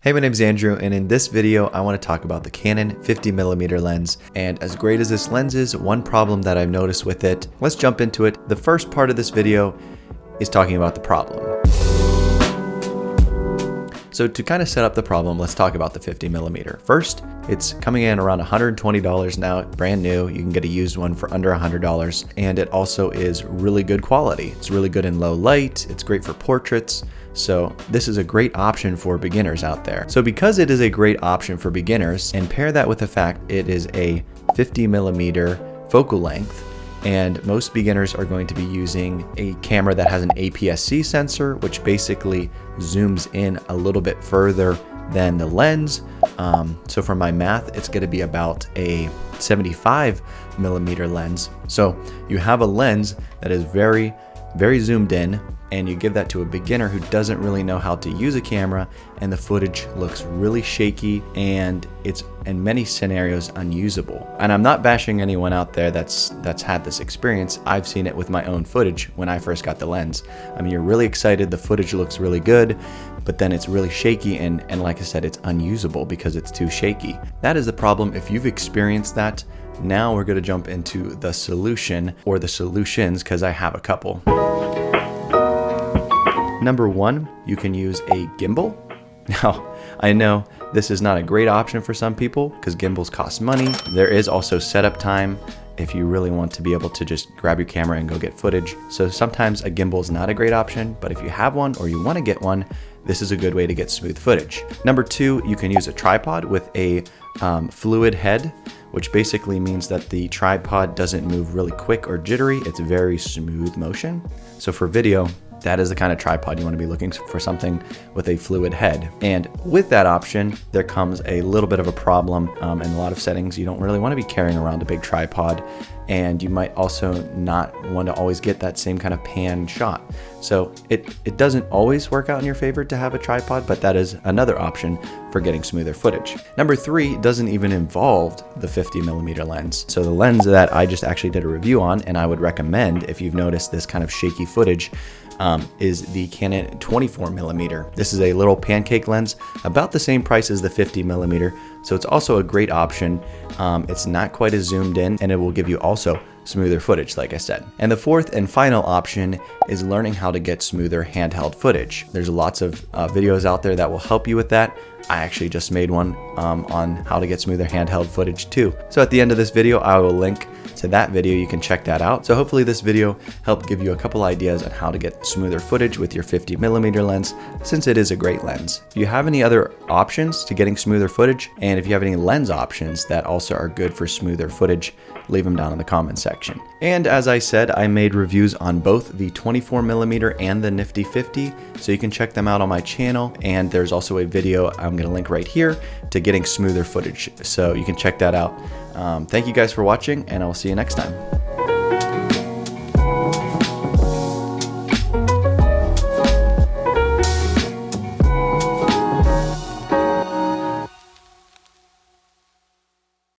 Hey, my name's Andrew, and in this video, I want to talk about the Canon 50mm lens. And as great as this lens is, one problem that I've noticed with it, let's jump into it. The first part of this video is talking about the problem. So to kind of set up the problem, let's talk about the 50mm. First, it's coming in around $120 now, brand new. You can get a used one for under $100, and it also is really good quality. It's really good in low light. It's great for portraits. So this is a great option for beginners out there. So because it is a great option for beginners, and pair that with the fact it is a 50mm focal length, and most beginners are going to be using a camera that has an APS-C sensor, which basically zooms in a little bit further than the lens. So for my math, it's going to be about a 75mm lens. So you have a lens that is very zoomed in, and you give that to a beginner who doesn't really know how to use a camera, and the footage looks really shaky, and it's in many scenarios unusable. And I'm not bashing anyone out there that's had this experience. I've seen it with my own footage when I first got the lens. I mean, you're really excited, the footage looks really good, but then it's really shaky, and like I said, it's unusable because it's too shaky. That is the problem. If you've experienced that, now we're going to jump into the solution, or the solutions, because I have a couple. Number one, you can use a gimbal. Now, I know this is not a great option for some people because gimbals cost money. There is also setup time if you really want to be able to just grab your camera and go get footage. So sometimes a gimbal is not a great option, but if you have one or you want to get one, this is a good way to get smooth footage. Number two, you can use a tripod with a fluid head, which basically means that the tripod doesn't move really quick or jittery. It's very smooth motion. So for video, that is the kind of tripod you want to be looking for, something with a fluid head. And with that option, there comes a little bit of a problem. In a lot of settings, you don't really want to be carrying around a big tripod, and you might also not want to always get that same kind of pan shot. So it doesn't always work out in your favor to have a tripod, but that is another option for getting smoother footage. Number three doesn't even involve the 50mm lens. So the lens that I just actually did a review on, and I would recommend if you've noticed this kind of shaky footage, is the Canon 24mm. This is a little pancake lens, about the same price as the 50mm, so it's also a great option. It's not quite as zoomed in, and it will give you also smoother footage, like I said. And the fourth and final option is learning how to get smoother handheld footage. There's lots of videos out there that will help you with that. I actually just made one on how to get smoother handheld footage too. So at the end of this video, I will link to that video. You can check that out. So hopefully this video helped give you a couple ideas on how to get smoother footage with your 50mm lens, since it is a great lens. If you have any other options to getting smoother footage, and if you have any lens options that also are good for smoother footage, leave them down in the comment section. And as I said, I made reviews on both the 24mm and the Nifty 50, so you can check them out on my channel. And there's also a video I'm going to link right here to getting smoother footage, so you can check that out. Thank you guys for watching, and I'll see you next time.